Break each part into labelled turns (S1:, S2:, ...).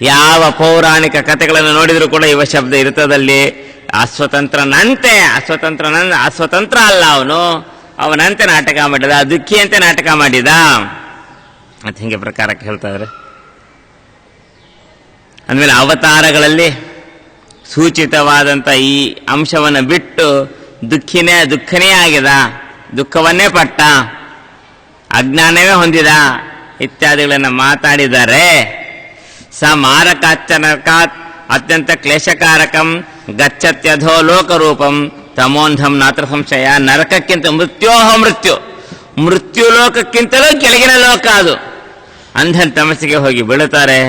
S1: ಯಾವ ಪೌರಾಣಿಕ ಕಥೆಗಳನ್ನು ನೋಡಿದರೂ ಕೂಡ ಯುವ ಶಬ್ದ ಇರ್ತದಲ್ಲಿ. ಅಸ್ವತಂತ್ರ ಅಲ್ಲ, ಅವನಂತೆ ನಾಟಕ ಮಾಡಿದ, ದುಃಖಿಯಂತೆ ನಾಟಕ ಮಾಡಿದ ಅಂತ ಹಿಂಗೆ ಪ್ರಕಾರಕ್ಕೆ ಹೇಳ್ತಾ ಇದ್ದಾರೆ. ಅಂದಮೇಲೆ ಅವತಾರಗಳಲ್ಲಿ ಸೂಚಿತವಾದಂಥ ಈ ಅಂಶವನ್ನು ಬಿಟ್ಟು ದುಃಖನೇ ಆಗಿದ, ದುಃಖವನ್ನೇ ಪಟ್ಟ, ಅಜ್ಞಾನವೇ ಹೊಂದಿದ ಇತ್ಯಾದಿಗಳನ್ನು ಮಾತಾಡಿದ್ದಾರೆ. ಸ ಮಾರಕಾಚ್ಚನಕಾತ್ ಅತ್ಯಂತ ಕ್ಲೇಶಕಾರಕಂ ಗಚ್ಚತ್ಯಧೋ ಲೋಕರೂಪಂ ತಮೋಂಧಂ ನಾತ್ರ ಸಂಶಯ. ನರಕಕ್ಕಿಂತ ಮೃತ್ಯು ಲೋಕಕ್ಕಿಂತಲೂ ಕೆಳಗಿನ ಲೋಕ ಅದು. ಅಂಧನ್ ತಮಸ್ಸಿಗೆ ಹೋಗಿ ಬೀಳುತ್ತಾರೆ.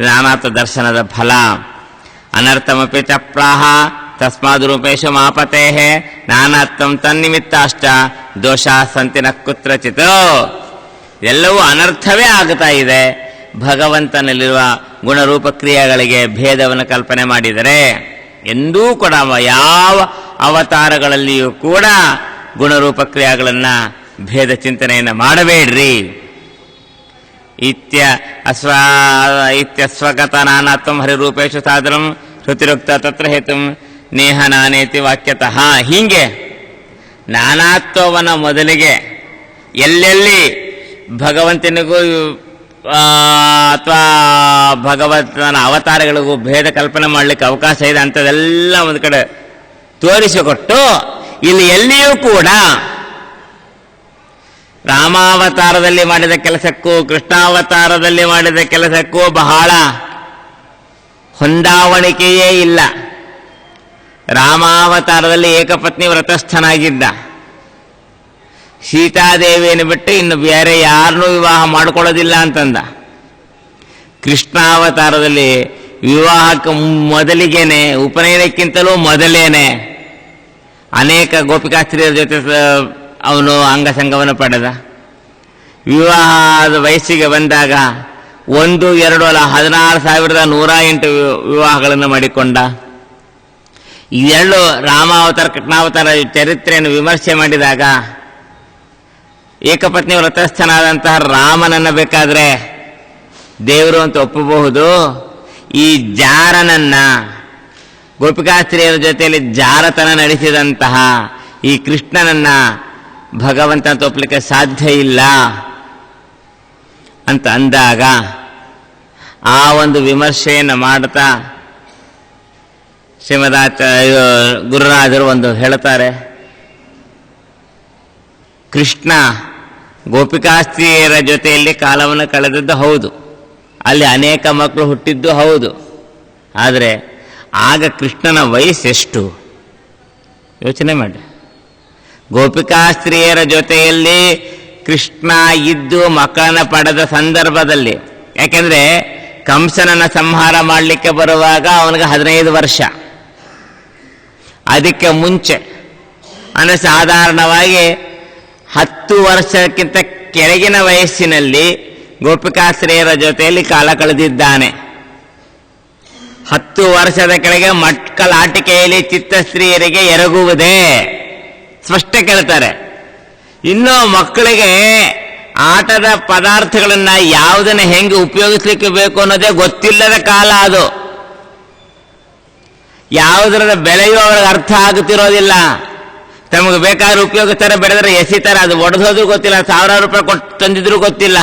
S1: ನಾನಾಥ ದರ್ಶನದ ಫಲ. ಅನರ್ಥಮಪಿ ಚ ಪ್ರಾಹ ತಸ್ಮಾದ್ ರೂಪೇಶು ಮಾಪತೇಃ ನಾನಾತ್ಮಂ ತನ್ನಿಮಿತ್ತಾಶ್ಚ ದೋಷ ಸಂತಿನ ಕುತ್ರಚಿತ್. ಎಲ್ಲವೂ ಅನರ್ಥವೇ ಆಗ್ತಾ ಇದೆ. ಭಗವಂತನಲ್ಲಿರುವ ಗುಣರೂಪ ಕ್ರಿಯೆಗಳಿಗೆ ಭೇದವನ್ನು ಕಲ್ಪನೆ ಮಾಡಿದರೆ ಎಂದೂ ಕೂಡ ಯಾವ ಅವತಾರಗಳಲ್ಲಿಯೂ ಕೂಡ ಗುಣರೂಪ ಕ್ರಿಯೆಗಳನ್ನು ಭೇದ ಚಿಂತನೆಯನ್ನು ಮಾಡಬೇಡ್ರಿ. ಇತ್ಯಸ್ವಗತ ನಾನಾತ್ಮಂ ಹರಿರೂಪೇಶು ಸಾಧನಂ ಶ್ರುತಿರುಕ್ತ ತತ್ರ ಹೇತುಂ ನೇಹ ನಾನೇತಿ ವಾಕ್ಯತಃ. ಹೀಗೆ ನಾನಾತ್ವವನ್ನು ಮೊದಲಿಗೆ ಎಲ್ಲೆಲ್ಲಿ ಭಗವಂತನಿಗೂ ಅಥವಾ ಭಗವಂತನ ಅವತಾರಗಳಿಗೂ ಭೇದ ಕಲ್ಪನೆ ಮಾಡಲಿಕ್ಕೆ ಅವಕಾಶ ಇದೆ ಅಂಥದ್ದೆಲ್ಲ ಒಂದು ಕಡೆ ತೋರಿಸಿಕೊಟ್ಟು, ಇಲ್ಲಿ ಎಲ್ಲಿಯೂ ಕೂಡ ರಾಮಾವತಾರದಲ್ಲಿ ಮಾಡಿದ ಕೆಲಸಕ್ಕೂ ಕೃಷ್ಣಾವತಾರದಲ್ಲಿ ಮಾಡಿದ ಕೆಲಸಕ್ಕೂ ಬಹಳ ಹೊಂದಾವಣಿಕೆಯೇ ಇಲ್ಲ. ರಾಮಾವತಾರದಲ್ಲಿ ಏಕಪತ್ನಿ ವ್ರತಸ್ಥನಾಗಿದ್ದ. ಸೀತಾದೇವಿಯನ್ನು ಬಿಟ್ಟು ಇನ್ನು ಬೇರೆ ಯಾರನ್ನೂ ವಿವಾಹ ಮಾಡಿಕೊಳ್ಳೋದಿಲ್ಲ ಅಂತಂದ. ಕೃಷ್ಣಾವತಾರದಲ್ಲಿ ವಿವಾಹಕ್ಕೆ ಮೊದಲಿಗೇನೆ, ಉಪನಯನಕ್ಕಿಂತಲೂ ಮೊದಲೇನೆ ಅನೇಕ ಗೋಪಿಕಾಸ್ತ್ರೀಯರ ಜೊತೆ ಅವನು ಅಂಗಸಂಗವನ್ನು ಪಡೆದ. ವಿವಾಹದ ವಯಸ್ಸಿಗೆ ಬಂದಾಗ 1, 2 ಅಲ್ಲ 16,108 ವಿವಾಹಗಳನ್ನು ಮಾಡಿಕೊಂಡ. ಇವೆರಡು ರಾಮಾವತಾರ ಕೃಷ್ಣಾವತಾರ ಚರಿತ್ರೆಯನ್ನು ವಿಮರ್ಶೆ ಮಾಡಿದಾಗ ಏಕಪತ್ನಿ ವ್ರತಸ್ಥನಾದಂತಹ ರಾಮನನ್ನು ಬೇಕಾದರೆ ದೇವರು ಅಂತ ಒಪ್ಪಬಹುದು. ಈ ಜಾರನನ್ನ, ಗೋಪಿಕಾಸ್ತ್ರೀಯರ ಜೊತೆಯಲ್ಲಿ ಜಾರತನ ನಡೆಸಿದಂತಹ ಈ ಕೃಷ್ಣನನ್ನ ಭಗವಂತ ಅಂತ ಒಪ್ಪಲಿಕ್ಕೆ ಸಾಧ್ಯ ಇಲ್ಲ ಅಂತ ಅಂದಾಗ ಆ ಒಂದು ವಿಮರ್ಶೆಯನ್ನು ಮಾಡ್ತಾ ಗುರುರಾಜರು ಒಂದು ಹೇಳ್ತಾರೆ. ಕೃಷ್ಣ ಗೋಪಿಕಾಸ್ತ್ರೀಯರ ಜೊತೆಯಲ್ಲಿ ಕಾಲವನ್ನು ಕಳೆದದ್ದು ಹೌದು, ಅಲ್ಲಿ ಅನೇಕ ಮಕ್ಕಳು ಹುಟ್ಟಿದ್ದು ಹೌದು. ಆದರೆ ಆಗ ಕೃಷ್ಣನ ವಯಸ್ಸೆಷ್ಟು ಯೋಚನೆ ಮಾಡಿ. ಗೋಪಿಕಾಸ್ತ್ರೀಯರ ಜೊತೆಯಲ್ಲಿ ಕೃಷ್ಣ ಇದ್ದು ಮಕ್ಕಳನ್ನು ಪಡೆದ ಸಂದರ್ಭದಲ್ಲಿ, ಯಾಕೆಂದರೆ ಕಂಸನನ್ನು ಸಂಹಾರ ಮಾಡಲಿಕ್ಕೆ ಬರುವಾಗ ಅವನಿಗೆ 15 ವರ್ಷ. ಅದಕ್ಕೆ ಮುಂಚೆ ಅಂದರೆ ಸಾಧಾರಣವಾಗಿ 10 ವರ್ಷಕ್ಕಿಂತ ಕೆಳಗಿನ ವಯಸ್ಸಿನಲ್ಲಿ ಗೋಪಿಕಾಸ್ತ್ರೀಯರ ಜೊತೆಯಲ್ಲಿ ಕಾಲ ಕಳೆದಿದ್ದಾನೆ. 10 ವರ್ಷದ ಕೆಳಗೆ ಮಕ್ಕಳಾಟಿಕೆಯಲ್ಲಿ ಚಿತ್ತಸ್ತ್ರೀಯರಿಗೆ ಎರಗುವುದೇ ಸ್ಪಷ್ಟ ಕೇಳ್ತಾರೆ. ಇನ್ನು ಮಕ್ಕಳಿಗೆ ಆಟದ ಪದಾರ್ಥಗಳನ್ನು ಯಾವುದನ್ನು ಹೆಂಗೆ ಉಪಯೋಗಿಸ್ಲಿಕ್ಕೆ ಬೇಕು ಅನ್ನೋದೇ ಗೊತ್ತಿಲ್ಲದ ಕಾಲ ಅದು. ಯಾವುದರ ಬೆಲೆಯೂ ಅವ್ರಿಗೆ ಅರ್ಥ ಆಗುತ್ತಿರೋದಿಲ್ಲ. ತಮಗೆ ಬೇಕಾದ್ರೆ ಉಪಯೋಗಿಸ್ತಾರೆ, ಬೆಳೆದ್ರೆ ಎಸಿತಾರೆ, ಅದು ಒಡೆದೋದ್ರೂ ಗೊತ್ತಿಲ್ಲ, 1000 ರೂಪಾಯಿ ಕೊಟ್ಟು ತಂದಿದ್ರು ಗೊತ್ತಿಲ್ಲ.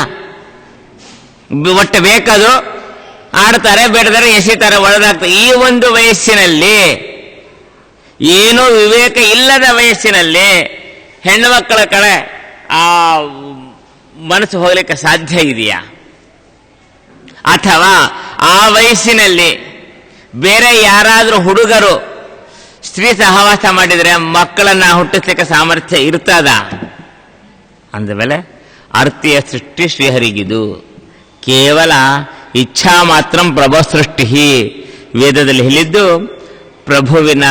S1: ಒಟ್ಟು ಬೇಕದು ಆಡ್ತಾರೆ, ಬೆಳೆದರೆ ಎಸಿತಾರೆ, ಒಡೆದಾಗ್ತಾರೆ. ಈ ಒಂದು ವಯಸ್ಸಿನಲ್ಲಿ, ಏನೂ ವಿವೇಕ ಇಲ್ಲದ ವಯಸ್ಸಿನಲ್ಲಿ ಹೆಣ್ಣು ಮಕ್ಕಳ ಕಡೆ ಆ ಮನಸ್ಸು ಹೋಗ್ಲಿಕ್ಕೆ ಸಾಧ್ಯ ಇದೆಯಾ? ಅಥವಾ ಆ ವಯಸ್ಸಿನಲ್ಲಿ ಬೇರೆ ಯಾರಾದರೂ ಹುಡುಗರು ಸ್ತ್ರೀ ಸಹವಾಸ ಮಾಡಿದರೆ ಮಕ್ಕಳನ್ನ ಹುಟ್ಟಿಸ್ಲಿಕ್ಕೆ ಸಾಮರ್ಥ್ಯ ಇರ್ತದ? ಅಂದಮೇಲೆ ಅರ್ಥಿಯ ಸೃಷ್ಟಿ ಶ್ರೀಹರಿಗಿದು ಕೇವಲ ಇಚ್ಛಾ ಮಾತ್ರ ಪ್ರಭು ಸೃಷ್ಟಿ. ವೇದದಲ್ಲಿ ಹೇಳಿದ್ದು ಪ್ರಭುವಿನ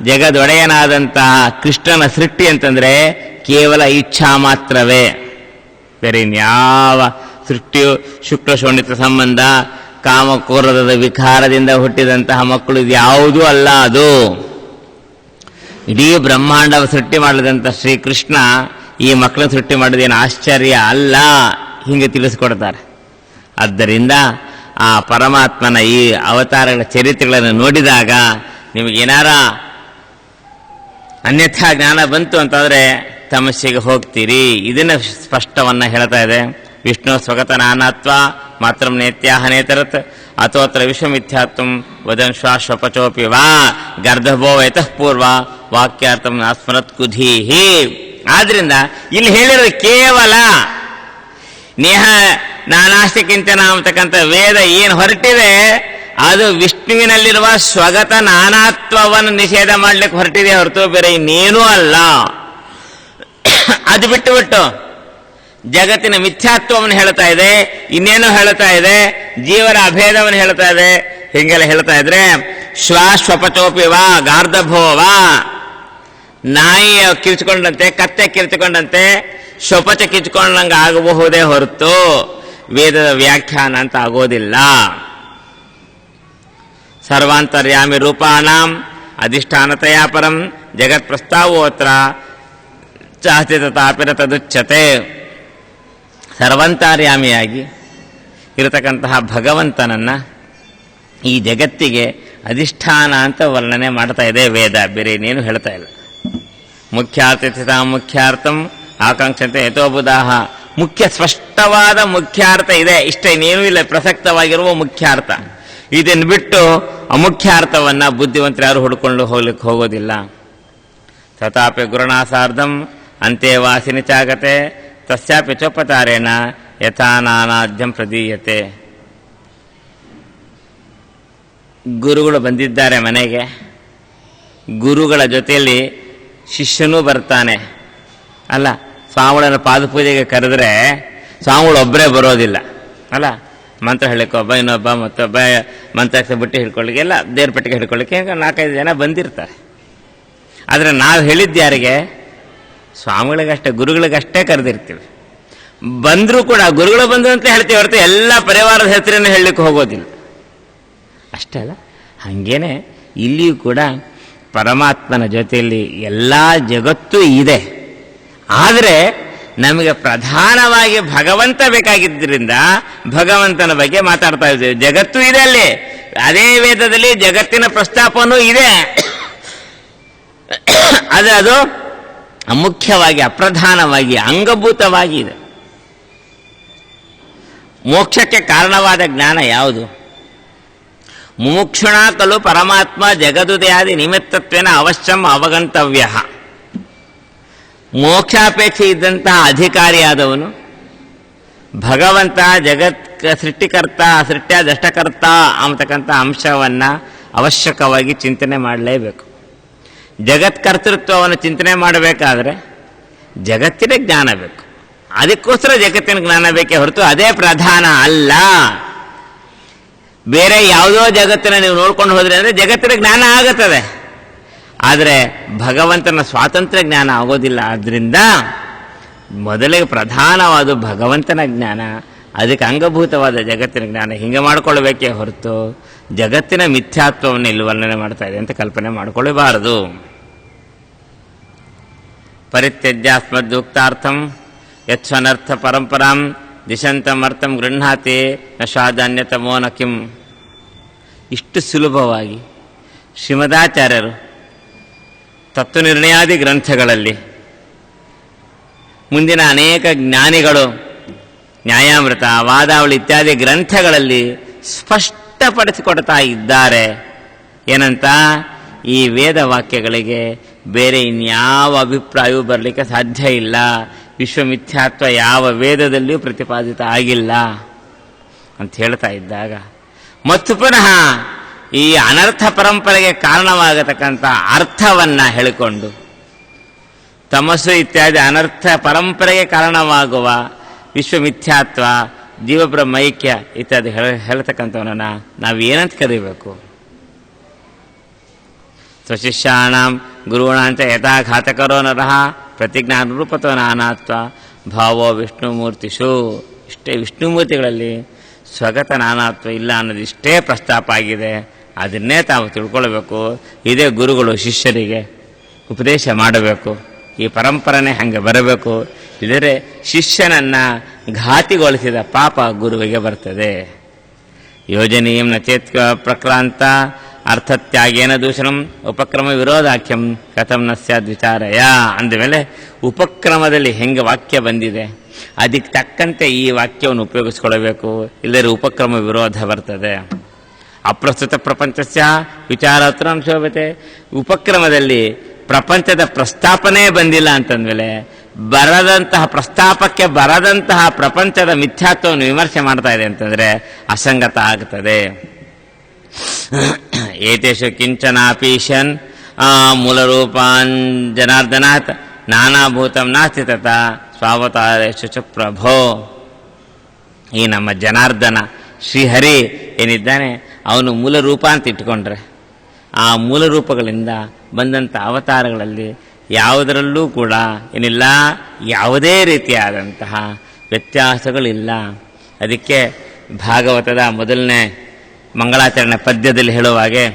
S1: ಜಗದೊಡೆಯನಾದಂತಹ ಕೃಷ್ಣನ ಸೃಷ್ಟಿ ಅಂತಂದ್ರೆ ಕೇವಲ ಇಚ್ಛಾ ಮಾತ್ರವೇ, ಬೇರೆ ಇನ್ಯಾವ ಸೃಷ್ಟಿಯು ಶುಕ್ಲ ಶೋಣಿತ ಸಂಬಂಧ ಕಾಮಕ್ರೋಧದ ವಿಕಾರದಿಂದ ಹುಟ್ಟಿದಂತಹ ಮಕ್ಕಳು ಇದು ಯಾವುದೂ ಅಲ್ಲ. ಅದು ಇಡೀ ಬ್ರಹ್ಮಾಂಡ ಸೃಷ್ಟಿ ಮಾಡಿದಂಥ ಶ್ರೀಕೃಷ್ಣ ಈ ಮಕ್ಕಳನ್ನು ಸೃಷ್ಟಿ ಮಾಡೋದೇನು ಆಶ್ಚರ್ಯ ಅಲ್ಲ, ಹೀಗೆ ತಿಳಿಸ್ಕೊಡ್ತಾರೆ. ಆದ್ದರಿಂದ ಆ ಪರಮಾತ್ಮನ ಈ ಅವತಾರಗಳ ಚರಿತ್ರೆಗಳನ್ನು ನೋಡಿದಾಗ ನಿಮಗೇನಾರ ಅನ್ಯಥಾ ಜ್ಞಾನ ಬಂತು ಅಂತಂದರೆ ತಮಸ್ಸೆಗೆ ಹೋಗ್ತೀರಿ. ಇದನ್ನು ಸ್ಪಷ್ಟವನ್ನು ಹೇಳ್ತಾ ಇದೆ. ವಿಷ್ಣು ಸ್ವಗತ ನಾನಾತ್ವ ಮಾತ್ರ ನೇತ್ಯಾಹನೇತರತ್ ಅಥೋತ್ರ ವಿಶ್ವಮಿಥ್ಯಾತ್ವಂ ವದನ್ ಶ್ವಾಶ್ವಪಚೋಪಿ ವಾ ಗರ್ಧಭೋ ಯತಃ ಪೂರ್ವ ವಾಕ್ಯಾರ್ಥಂ ನಾಸ್ಮರತ್ ಕುಧೀಹಿ. ಆದ್ರಿಂದ ಇಲ್ಲಿ ಹೇಳಿರೋದು ಕೇವಲ ನೇಹ ನಾನಾಸ್ತಿ ಕಿಂಚನ ಅಂತಕ್ಕಂಥ ವೇದ ಏನು ಹೊರಟಿದೆ ಅದು ವಿಷ್ಣುವಿನಲ್ಲಿರುವ ಸ್ವಗತ ನಾನಾತ್ವವನ್ನು ನಿಷೇಧ ಮಾಡ್ಲಿಕ್ಕೆ ಹೊರಟಿದೆ ಹೊರತು ಬೇರೆ ಇನ್ನೇನೂ ಅಲ್ಲ. ಅದು ಬಿಟ್ಟು ಜಗತ್ತಿನ ಮಿಥ್ಯಾತ್ವವನ್ನು ಹೇಳ್ತಾ ಇದೆ, ಇನ್ನೇನು ಹೇಳ್ತಾ ಇದೆ, ಜೀವನ ಅಭೇದವನ್ನು ಹೇಳ್ತಾ ಇದೆ. ಹೀಗೆಲ್ಲ ಹೇಳ್ತಾ ಇದ್ರೆ ಶ್ವಾಶ್ವಪಚೋಪಿ ವಾ ಗಾರ್ಧಭೋವ, ನಾಯಿ ಕಿರ್ಚಿಕೊಂಡಂತೆ, ಕತ್ತೆ ಕಿರ್ಚಿಕೊಂಡಂತೆ, ಶ್ವಪಚ ಕಿರ್ಚಿಕೊಂಡಂಗೆ ಆಗಬಹುದೇ ಹೊರತು ವೇದದ ವ್ಯಾಖ್ಯಾನ ಅಂತ ಆಗೋದಿಲ್ಲ. ಸರ್ವಾಂತರ್ಯಾಮಿ ರೂಪಾಣಾಂ ಅಧಿಷ್ಠಾನತೆಯ ಪರಂ ಜಗತ್ ಪ್ರಸ್ತಾವೋತ್ರ ಚಾಸ್ತಿ ತಥಾಪಿರ ತದುಚ್ಯತೆ. ಸರ್ವಂತರ್ಯಾಮಿಯಾಗಿ ಇರತಕ್ಕಂತಹ ಭಗವಂತನನ್ನು ಈ ಜಗತ್ತಿಗೆ ಅಧಿಷ್ಠಾನ ಅಂತ ವರ್ಣನೆ ಮಾಡ್ತಾ ಇದೆ ವೇದ, ಬೇರೆ ಇನ್ನೇನು ಹೇಳ್ತಾ ಇಲ್ಲ. ಮುಖ್ಯಾರ್ಥ ಮುಖ್ಯಾರ್ಥಂ ಆಕಾಂಕ್ಷತೆ ಯಥೋಬುಧಾಹ. ಮುಖ್ಯ ಸ್ಪಷ್ಟವಾದ ಮುಖ್ಯಾರ್ಥ ಇದೆ, ಇಷ್ಟ ಇನ್ನೇನೂ ಇಲ್ಲ, ಪ್ರಸಕ್ತವಾಗಿರುವ ಮುಖ್ಯಾರ್ಥ. ಇದನ್ನು ಬಿಟ್ಟು ಅಮುಖ್ಯಾರ್ಥವನ್ನು ಬುದ್ಧಿವಂತರು ಯಾರು ಹುಡ್ಕೊಂಡು ಹೋಗ್ಲಿಕ್ಕೆ ಹೋಗೋದಿಲ್ಲ. ತಥಾಪಿ ಗುರುಣಾಸಾರ್ಧಂ ಅಂತ್ಯವಾಸಿನಿ ಚಾಗತೆ ತಸ್ಯಾಪಿ ಚೋಪಚಾರೇಣ ಯಥಾ ನಾನಾದ್ಯಂ ಪ್ರದೀಯತೆ. ಗುರುಗಳು ಬಂದಿದ್ದಾರೆ ಮನೆಗೆ, ಗುರುಗಳ ಜೊತೆಯಲ್ಲಿ ಶಿಷ್ಯನೂ ಬರ್ತಾನೆ. ಅಲ್ಲ, ಸ್ವಾಮಿಗಳನ್ನು ಪಾದಪೂಜೆಗೆ ಕರೆದ್ರೆ ಸ್ವಾಮಿಗಳು ಒಬ್ಬರೇ ಬರೋದಿಲ್ಲ ಅಲ್ಲ, ಮಂತ್ರ ಹೇಳಿಕ್ಕೆ ಒಬ್ಬ, ಇನ್ನೊಬ್ಬ, ಮತ್ತೊಬ್ಬ ಮಂತ್ರ ಬುಟ್ಟಿ ಹಿಡ್ಕೊಳ್ಳಿಕ್ಕೆ ಎಲ್ಲ ದೇವ್ರ ಪೆಟ್ಟಿಗೆ ಹಿಡ್ಕೊಳ್ಳಿಕ್ಕೆ 4-5 ಜನ ಬಂದಿರ್ತಾರೆ. ಆದರೆ ನಾವು ಹೇಳಿದ್ದು ಯಾರಿಗೆ? ಸ್ವಾಮಿಗಳಿಗಷ್ಟೇ, ಗುರುಗಳಿಗಷ್ಟೇ ಕರೆದಿರ್ತೀವಿ. ಬಂದರೂ ಕೂಡ ಗುರುಗಳು ಬಂದರು ಅಂತ ಹೇಳ್ತೀವಿ ಹೊರತು ಎಲ್ಲ ಪರಿವಾರದ ಹೆಸರನ್ನು ಹೇಳಲಿಕ್ಕೆ ಹೋಗೋದಿಲ್ಲ. ಅಷ್ಟೇ ಅಲ್ಲ, ಹಾಗೇನೆ ಇಲ್ಲಿಯೂ ಕೂಡ ಪರಮಾತ್ಮನ ಜೊತೆಯಲ್ಲಿ ಎಲ್ಲ ಜಗತ್ತೂ ಇದೆ. ಆದರೆ ನಮಗೆ ಪ್ರಧಾನವಾಗಿ ಭಗವಂತ ಬೇಕಾಗಿದ್ದರಿಂದ ಭಗವಂತನ ಬಗ್ಗೆ ಮಾತಾಡ್ತಾ ಇದ್ದೇವೆ. ಜಗತ್ತು ಇದೆ ಅಲ್ಲಿ, ಅದೇ ವೇದದಲ್ಲಿ ಜಗತ್ತಿನ ಪ್ರಸ್ತಾಪನೂ ಇದೆ. ಆದರೆ ಅದು ಮುಖ್ಯವಾಗಿ ಅಪ್ರಧಾನವಾಗಿ ಅಂಗಭೂತವಾಗಿ ಇದೆ. ಮೋಕ್ಷಕ್ಕೆ ಕಾರಣವಾದ ಜ್ಞಾನ ಯಾವುದು? ಮುಮುಕ್ಷುಣ ಖಲು ಪರಮಾತ್ಮ ಜಗದುದಯಾದಿ ನಿಮಿತ್ತತ್ವೇನ ಅವಶ್ಯಂ ಅವಗಂತವ್ಯ. ಮೋಕ್ಷಾಪೇಕ್ಷೆ ಇದ್ದಂತಹ ಅಧಿಕಾರಿಯಾದವನು ಭಗವಂತ ಜಗತ್ ಸೃಷ್ಟಿಕರ್ತ, ಸೃಷ್ಟ್ಯಾದಷ್ಟಕರ್ತ ಅಂತಕ್ಕಂಥ ಅಂಶವನ್ನು ಅವಶ್ಯಕವಾಗಿ ಚಿಂತನೆ ಮಾಡಲೇಬೇಕು. ಜಗತ್ಕರ್ತೃತ್ವವನ್ನು ಚಿಂತನೆ ಮಾಡಬೇಕಾದ್ರೆ ಜಗತ್ತಿನ ಜ್ಞಾನ ಬೇಕು. ಅದಕ್ಕೋಸ್ಕರ ಜಗತ್ತಿನ ಜ್ಞಾನ ಬೇಕೇ ಹೊರತು ಅದೇ ಪ್ರಧಾನ ಅಲ್ಲ. ಬೇರೆ ಯಾವುದೋ ಜಗತ್ತನ್ನು ನೀವು ನೋಡ್ಕೊಂಡು ಹೋದ್ರೆ ಅಂದರೆ ಜಗತ್ತಿನ ಜ್ಞಾನ ಆಗುತ್ತದೆ, ಆದರೆ ಭಗವಂತನ ಸ್ವಾತಂತ್ರ್ಯ ಜ್ಞಾನ ಆಗೋದಿಲ್ಲ. ಆದ್ದರಿಂದ ಮೊದಲಿಗೆ ಪ್ರಧಾನವಾದ ಭಗವಂತನ ಜ್ಞಾನ, ಅದಕ್ಕೆ ಅಂಗಭೂತವಾದ ಜಗತ್ತಿನ ಜ್ಞಾನ. ಹಿಂಗೆ ಮಾಡಿಕೊಳ್ಬೇಕೇ ಹೊರತು ಜಗತ್ತಿನ ಮಿಥ್ಯಾತ್ವವನ್ನು ಇಲ್ಲಿ ವರ್ಣನೆ ಮಾಡ್ತಾ ಇದೆ ಅಂತ ಕಲ್ಪನೆ ಮಾಡಿಕೊಳ್ಳಬಾರದು. ಪರಿತ್ಯಜ್ಯಾಸ್ಮದ್ಯುಕ್ತಾರ್ಥಂ ಯತ್ಸ್ವನರ್ಥ ಪರಂಪರಾಂ ದಿಶಂತಮರ್ಥಂ ಗೃಹ್ಣಾತಿ ನ ಶಾಧಾನ್ಯತಮೋ ನ ಕಿಂ. ಇಷ್ಟು ಸುಲಭವಾಗಿ ಶ್ರೀಮದಾಚಾರ್ಯರು ತತ್ವನಿರ್ಣಯಾದಿ ಗ್ರಂಥಗಳಲ್ಲಿ, ಮುಂದಿನ ಅನೇಕ ಜ್ಞಾನಿಗಳು ನ್ಯಾಯಾಮೃತ, ವಾದಾವಳಿ ಇತ್ಯಾದಿ ಗ್ರಂಥಗಳಲ್ಲಿ ಸ್ಪಷ್ಟಪಡಿಸಿಕೊಡ್ತಾ ಇದ್ದಾರೆ. ಏನಂತ? ಈ ವೇದ ವಾಕ್ಯಗಳಿಗೆ ಬೇರೆ ಇನ್ಯಾವ ಅಭಿಪ್ರಾಯವೂ ಬರಲಿಕ್ಕೆ ಸಾಧ್ಯ ಇಲ್ಲ. ವಿಶ್ವಮಿಥ್ಯಾತ್ವ ಯಾವ ವೇದದಲ್ಲಿಯೂ ಪ್ರತಿಪಾದಿತ ಆಗಿಲ್ಲ ಅಂತ ಹೇಳ್ತಾ ಇದ್ದಾಗ, ಮತ್ತು ಪುನಃ ಈ ಅನರ್ಥ ಪರಂಪರೆಗೆ ಕಾರಣವಾಗತಕ್ಕಂಥ ಅರ್ಥವನ್ನು ಹೇಳಿಕೊಂಡು ತಮಸ್ಸು ಇತ್ಯಾದಿ ಅನರ್ಥ ಪರಂಪರೆಗೆ ಕಾರಣವಾಗುವ ವಿಶ್ವಮಿಥ್ಯಾತ್ವ, ಜೀವಬ್ರಹ್ಮೈಕ್ಯ ಇತ್ಯಾದಿ ಹೇಳ್ತಕ್ಕಂಥವನ್ನ ನಾವೇನಂತ ಕರೀಬೇಕು? ಸ್ವಶಿಷ್ಯಾಣಂ ಗುರುಣಾಂಚ ಯಥಾಘಾತಕರೋ ನರಃ ಪ್ರತಿಜ್ಞಾನರೂಪತ್ವ ನಾನಾತ್ವ ಭಾವೋ ವಿಷ್ಣುಮೂರ್ತಿಷು. ಇಷ್ಟೇ ವಿಷ್ಣುಮೂರ್ತಿಗಳಲ್ಲಿ ಸ್ವಗತ ನಾನಾತ್ವ ಇಲ್ಲ ಅನ್ನೋದಿಷ್ಟೇ ಪ್ರಸ್ತಾಪ ಆಗಿದೆ. ಅದನ್ನೇ ತಾವು ತಿಳ್ಕೊಳ್ಬೇಕು. ಇದೇ ಗುರುಗಳು ಶಿಷ್ಯರಿಗೆ ಉಪದೇಶ ಮಾಡಬೇಕು. ಈ ಪರಂಪರೆನೇ ಹಾಗೆ ಬರಬೇಕು. ಇಲ್ಲದ್ರೆ ಶಿಷ್ಯನನ್ನು ಘಾತಿಗೊಳಿಸಿದ ಪಾಪ ಗುರುವಿಗೆ ಬರ್ತದೆ. ಯೋಜನೀಯಂ ನ ಚೇತ್ ಪ್ರಕ್ರಾಂತ ಅರ್ಥತ್ಯಾಗೇನ ದೂಷಣಂ ಉಪಕ್ರಮ ವಿರೋಧಾಖ್ಯಂ ಕಥಂ ನ ಸ್ಯಾದ್ ವಿಚಾರಯ. ಅಂದಮೇಲೆ ಉಪಕ್ರಮದಲ್ಲಿ ಹೆಂಗೆ ವಾಕ್ಯ ಬಂದಿದೆ ಅದಕ್ಕೆ ತಕ್ಕಂತೆ ಈ ವಾಕ್ಯವನ್ನು ಉಪಯೋಗಿಸ್ಕೊಳ್ಬೇಕು, ಇಲ್ಲದ್ರೆ ಉಪಕ್ರಮ ವಿರೋಧ ಬರ್ತದೆ. ಅಪ್ರಸ್ತುತ ಪ್ರಪಂಚಸ್ಯ ವಿಚಾರೋತ್ತರ ಶೋಭತೆ. ಉಪಕ್ರಮದಲ್ಲಿ ಪ್ರಪಂಚದ ಪ್ರಸ್ತಾಪನೆ ಬಂದಿಲ್ಲ ಅಂತಂದ್ಮೇಲೆ ಪ್ರಸ್ತಾಪಕ್ಕೆ ಬರದಂತಹ ಪ್ರಪಂಚದ ಮಿಥ್ಯಾತ್ವವನ್ನು ವಿಮರ್ಶೆ ಮಾಡ್ತಾ ಇದೆ ಅಂತಂದ್ರೆ ಅಸಂಗತ ಆಗ್ತದೆ. ಏತೇಷು ಕಿಂಚನಾಪೀಶನ್ ಮೂಲರೂಪಾನ್ ಜನಾರ್ದನಾತ್ ನಾನಾಭೂತಂ ನಾಸ್ತಿ ತಥಾ ಸ್ವಾವತಾರೇಷು ಚ ಪ್ರಭೋ. ಈ ನಮ್ಮ ಜನಾರ್ದನ ಶ್ರೀಹರಿ ಏನಿದ್ದಾನೆ ಅವನು ಮೂಲ ರೂಪ ಅಂತ ಇಟ್ಕೊಂಡ್ರೆ ಆ ಮೂಲ ರೂಪಗಳಿಂದ ಬಂದಂಥ ಅವತಾರಗಳಲ್ಲಿ ಯಾವುದರಲ್ಲೂ ಕೂಡ ಏನಿಲ್ಲ, ಯಾವುದೇ ರೀತಿಯಾದಂತಹ ವ್ಯತ್ಯಾಸಗಳಿಲ್ಲ. ಅದಕ್ಕೆ ಭಾಗವತದ ಮೊದಲನೇ ಮಂಗಳಾಚರಣೆ ಪದ್ಯದಲ್ಲಿ ಹೇಳುವಾಗೆ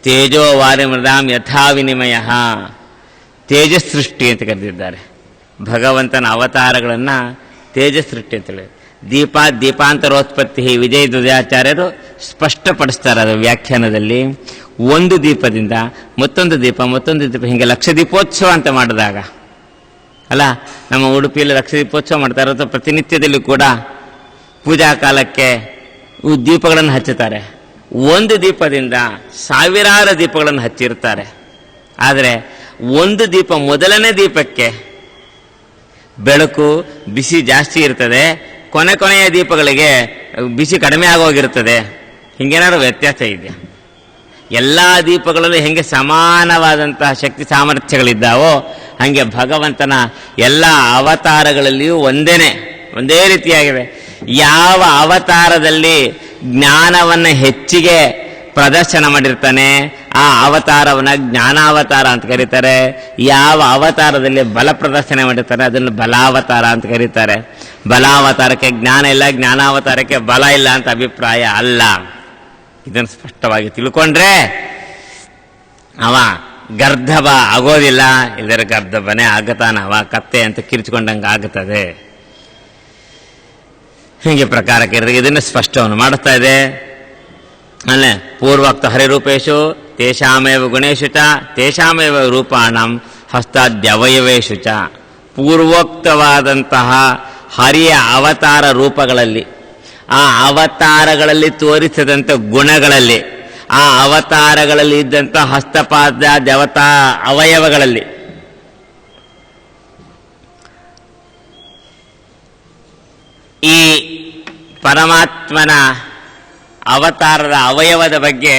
S1: ತೇಜೋ ವಾರಿ ಮೃದಾಂ ಯಥಾ ವಿನಿಮಯ, ತೇಜಸೃಷ್ಟಿ ಅಂತ ಕರೆದಿದ್ದಾರೆ. ಭಗವಂತನ ಅವತಾರಗಳನ್ನು ತೇಜಸೃಷ್ಟಿ ಅಂತೇಳಿ. ದೀಪಾಂತರೋತ್ಪತ್ತಿ ವಿಜಯ ಧ್ವಜಾಚಾರ್ಯರು ಸ್ಪಷ್ಟಪಡಿಸ್ತಾರೆ ಅದು ವ್ಯಾಖ್ಯಾನದಲ್ಲಿ. ಒಂದು ದೀಪದಿಂದ ಮತ್ತೊಂದು ದೀಪ ಹೀಗೆ ಲಕ್ಷ ದೀಪೋತ್ಸವ ಅಂತ ಮಾಡಿದಾಗ ಅಲ್ಲ, ನಮ್ಮ ಉಡುಪಿಯಲ್ಲಿ ಲಕ್ಷ ದೀಪೋತ್ಸವ ಮಾಡ್ತಾರೆ. ಅಥವಾ ಪ್ರತಿನಿತ್ಯದಲ್ಲಿ ಕೂಡ ಪೂಜಾ ಕಾಲಕ್ಕೆ ದೀಪಗಳನ್ನು ಹಚ್ಚುತ್ತಾರೆ. ಒಂದು ದೀಪದಿಂದ ಸಾವಿರಾರು ದೀಪಗಳನ್ನು ಹಚ್ಚಿರ್ತಾರೆ. ಆದರೆ ಒಂದು ದೀಪ, ಮೊದಲನೇ ದೀಪಕ್ಕೆ ಬೆಳಕು ಬಿಸಿ ಜಾಸ್ತಿ ಇರ್ತದೆ, ಕೊನೆಯ ದೀಪಗಳಿಗೆ ಬಿಸಿ ಕಡಿಮೆ ಆಗೋಗಿರ್ತದೆ. ಹಿಂಗೇನಾದ್ರು ವ್ಯತ್ಯಾಸ ಇದೆಯಾ? ಎಲ್ಲ ದೀಪಗಳಲ್ಲೂ ಹೆಂಗೆ ಸಮಾನವಾದಂತಹ ಶಕ್ತಿ ಸಾಮರ್ಥ್ಯಗಳಿದ್ದಾವೋ ಹಾಗೆ ಭಗವಂತನ ಎಲ್ಲ ಅವತಾರಗಳಲ್ಲಿಯೂ ಒಂದೇ ರೀತಿಯಾಗಿವೆ. ಯಾವ ಅವತಾರದಲ್ಲಿ ಜ್ಞಾನವನ್ನು ಹೆಚ್ಚಿಗೆ ಪ್ರದರ್ಶನ ಮಾಡಿರ್ತಾನೆ ಆ ಅವತಾರವನ್ನು ಜ್ಞಾನಾವತಾರ ಅಂತ ಕರೀತಾರೆ. ಯಾವ ಅವತಾರದಲ್ಲಿ ಬಲ ಪ್ರದರ್ಶನ ಮಾಡಿರ್ತಾರೆ ಅದನ್ನು ಬಲಾವತಾರ ಅಂತ ಕರೀತಾರೆ. ಬಲಾವತಾರಕ್ಕೆ ಜ್ಞಾನ ಇಲ್ಲ, ಜ್ಞಾನಾವತಾರಕ್ಕೆ ಬಲ ಇಲ್ಲ ಅಂತ ಅಭಿಪ್ರಾಯ ಅಲ್ಲ. ಇದನ್ನು ಸ್ಪಷ್ಟವಾಗಿ ತಿಳ್ಕೊಂಡ್ರೆ ಅವ ಗರ್ಧಬ ಆಗೋದಿಲ್ಲ, ಇದರ ಗರ್ಧಬನೇ ಆಗತಾನವ ಕತ್ತೆ ಅಂತ ಕಿರ್ಚ್ಕೊಂಡಂಗೆ ಆಗುತ್ತದೆ. ಹೀಗೆ ಪ್ರಕಾರಕ್ಕೆ ಇದನ್ನು ಸ್ಪಷ್ಟವನ್ನು ಮಾಡುತ್ತಾ ಇದೆ. ಅಲ್ಲೇ ಪೂರ್ವೋಕ್ತ ಹರಿರೂಪೇಶು ತೇಷಾಮೇವ ಗುಣೇಶು ಚ ತೇಷಾಮೇವ ರೂಪಾಣಂ ಹಸ್ತಾದ್ಯವಯವೇಶು ಚ. ಪೂರ್ವೋಕ್ತವಾದಂತಹ ಹರಿಯ ಅವತಾರ ರೂಪಗಳಲ್ಲಿ, ಆ ಅವತಾರಗಳಲ್ಲಿ ತೋರಿಸಿದಂಥ ಗುಣಗಳಲ್ಲಿ, ಆ ಅವತಾರಗಳಲ್ಲಿ ಇದ್ದಂಥ ಹಸ್ತಪಾದ ದೇವತಾ ಅವಯವಗಳಲ್ಲಿ ಈ ಪರಮಾತ್ಮನ ಅವತಾರದ ಅವಯವದ ಬಗ್ಗೆ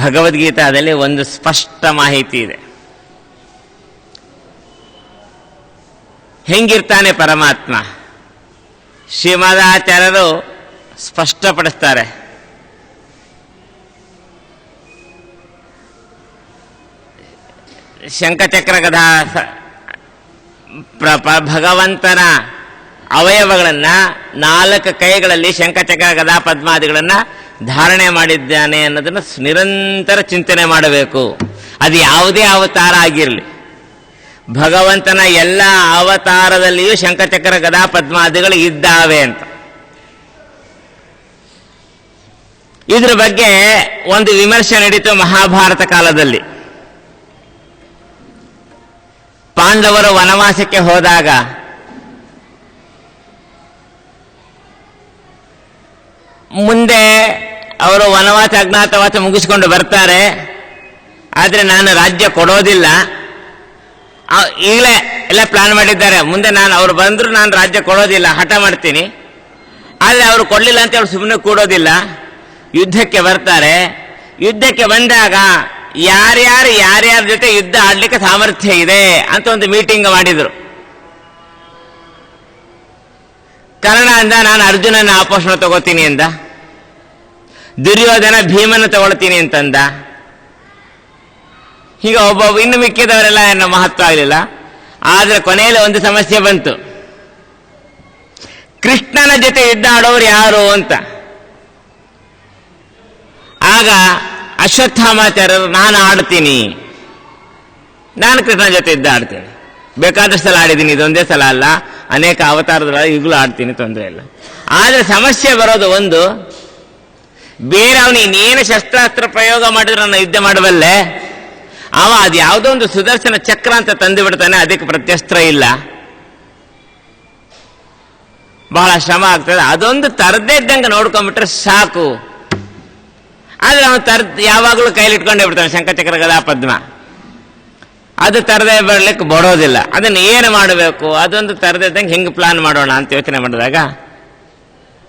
S1: ಭಗವದ್ಗೀತಾದಲ್ಲಿ ಒಂದು ಸ್ಪಷ್ಟ ಮಾಹಿತಿ ಇದೆ. ಹೆಂಗಿರ್ತಾನೆ ಪರಮಾತ್ಮ? ಶ್ರೀಮದಾಚಾರ್ಯರು ಸ್ಪಷ್ಟಪಡಿಸ್ತಾರೆ. ಶಂಖಚಕ್ರ ಗದಾ ಭಗವಂತನ ಅವಯವಗಳನ್ನು 4 ಕೈಗಳಲ್ಲಿ ಶಂಖಚಕ್ರ ಗದಾ ಪದ್ಮಾದಿಗಳನ್ನು ಧಾರಣೆ ಮಾಡಿದ್ದಾನೆ ಅನ್ನೋದನ್ನು ನಿರಂತರ ಚಿಂತನೆ ಮಾಡಬೇಕು. ಅದು ಯಾವುದೇ ಅವತಾರ ಆಗಿರಲಿ, ಭಗವಂತನ ಎಲ್ಲ ಅವತಾರದಲ್ಲಿಯೂ ಶಂಖಚಕ್ರ ಗದಾ ಪದ್ಮಾದಿಗಳು ಇದ್ದಾವೆ ಅಂತ. ಇದ್ರ ಬಗ್ಗೆ ಒಂದು ವಿಮರ್ಶೆ ನಡೀತು ಮಹಾಭಾರತ ಕಾಲದಲ್ಲಿ. ಪಾಂಡವರು ವನವಾಸಕ್ಕೆ ಹೋದಾಗ ಮುಂದೆ ಅವರು ವನವಾಸ ಅಜ್ಞಾತವಾಸ ಮುಗಿಸ್ಕೊಂಡು ಬರ್ತಾರೆ. ಆದರೆ ನಾನು ರಾಜ್ಯ ಕೊಡೋದಿಲ್ಲ, ಈಗಲೇ ಎಲ್ಲ ಪ್ಲಾನ್ ಮಾಡಿದ್ದಾರೆ. ಮುಂದೆ ಅವ್ರು ಬಂದ್ರು ನಾನು ರಾಜ್ಯ ಕೊಡೋದಿಲ್ಲ, ಹಠ ಮಾಡ್ತೀನಿ. ಆದರೆ ಅವರು ಕೊಡಲಿಲ್ಲ ಅಂತ ಅವ್ರು ಸುಮ್ಮನೆ ಕೂಡೋದಿಲ್ಲ, ಯುದ್ಧಕ್ಕೆ ಬರ್ತಾರೆ. ಯುದ್ಧಕ್ಕೆ ಬಂದಾಗ ಯಾರ್ಯಾರ ಜೊತೆ ಯುದ್ಧ ಆಡ್ಲಿಕ್ಕೆ ಸಾಮರ್ಥ್ಯ ಇದೆ ಅಂತ ಒಂದು ಮೀಟಿಂಗ್ ಮಾಡಿದ್ರು. ಕರ್ಣ ಅಂದ ನಾನು ಅರ್ಜುನನ ಆಪೋಷಣ ತಗೋತೀನಿ ಅಂದ. ದುರ್ಯೋಧನ ಭೀಮನ ತಗೊಳ್ತೀನಿ ಅಂತಂದ. ಹೀಗೆ ಒಬ್ಬೊಬ್ಬ ಇನ್ನು ಮಿಕ್ಕಿದವರೆಲ್ಲ ಏನೋ ಮಹತ್ವ ಆಗಲಿಲ್ಲ. ಆದರೆ ಕೊನೆಯಲ್ಲಿ ಒಂದು ಸಮಸ್ಯೆ ಬಂತು, ಕೃಷ್ಣನ ಜೊತೆ ಯುದ್ಧ ಆಡೋರು ಯಾರು ಅಂತ. ಆಗ ಅಶ್ವತ್ಥಾಮಾಚಾರ್ಯರು ನಾನು ಆಡ್ತೀನಿ, ನಾನು ಕೃಷ್ಣನ ಜೊತೆ ಯುದ್ಧ ಆಡ್ತೀನಿ, ಬೇಕಾದಷ್ಟು ಸಲ ಆಡಿದ್ದೀನಿ, ಇದೊಂದೇ ಸಲ ಅಲ್ಲ, ಅನೇಕ ಅವತಾರದಲ್ಲಿ ಈಗಲೂ ಆಡ್ತೀನಿ, ತೊಂದರೆ ಇಲ್ಲ. ಆದರೆ ಸಮಸ್ಯೆ ಬರೋದು ಒಂದು, ಬೇರೆ ಅವನು ಇನ್ನೇನು ಶಸ್ತ್ರಾಸ್ತ್ರ ಪ್ರಯೋಗ ಮಾಡಿದ್ರು ನಾನು ಯುದ್ಧ ಮಾಡಬಲ್ಲೆ, ಅವ ಅದು ಯಾವುದೋ ಒಂದು ಸುದರ್ಶನ ಚಕ್ರ ಅಂತ ತಂದು ಬಿಡ್ತಾನೆ, ಅದಕ್ಕೆ ಪ್ರತ್ಯಸ್ತ್ರ ಇಲ್ಲ, ಬಹಳ ಶ್ರಮ ಆಗ್ತದೆ. ಅದೊಂದು ತರದೇ ಇದ್ದಂಗೆ ನೋಡ್ಕೊಂಡ್ಬಿಟ್ರೆ ಸಾಕು. ಆದ್ರೆ ಅವನು ಯಾವಾಗಲೂ ಕೈಲಿ ಇಟ್ಕೊಂಡೇ ಬಿಡ್ತಾನೆ ಶಂಖಚಕ್ರ ಗದಾ ಪದ್ಮ. ಅದು ತರದೇ ಬರಲಿಕ್ಕೆ ಬರೋದಿಲ್ಲ. ಅದನ್ನು ಏನು ಮಾಡಬೇಕು, ಅದೊಂದು ತರದೇ ಇದ್ದಂಗೆ ಹೆಂಗೆ ಪ್ಲಾನ್ ಮಾಡೋಣ ಅಂತ ಯೋಚನೆ ಮಾಡಿದಾಗ